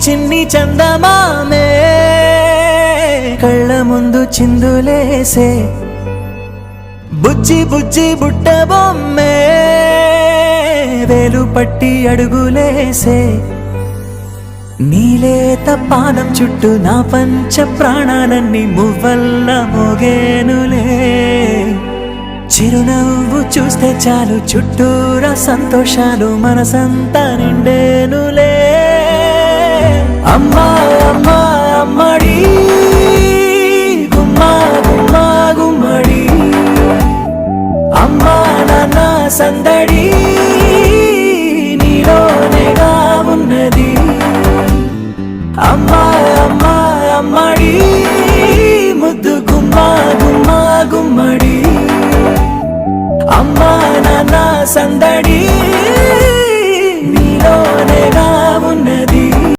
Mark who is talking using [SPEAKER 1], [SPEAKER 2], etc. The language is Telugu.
[SPEAKER 1] చిన్ని చందమామే కళ్ళ ముందు చిందులేసే బుజ్జి బుజ్జి బుట్ట బొమ్మే వేలు పట్టి అడుగులేసే నీలేత పానం చుట్టూ నా పంచ ప్రాణాలన్నీ మువ్వల్ల మోగేనులే చిరునవ్వు చూస్తే చాలు చుట్టూరా సంతోషాలు మనసంతా నిండేనులే అమ్మా అమ్మా అమ్మడి గుమ్మా గుమ్మా గుమ్మడి అమ్మా నాన్న సందడి నీలోనేగా ఉన్నది అమ్మా అమ్మా అమ్మడి ముద్దు గుమ్మా గుమ్మా గుమ్మడి అమ్మా నాన్న సందడి నీలోనేగా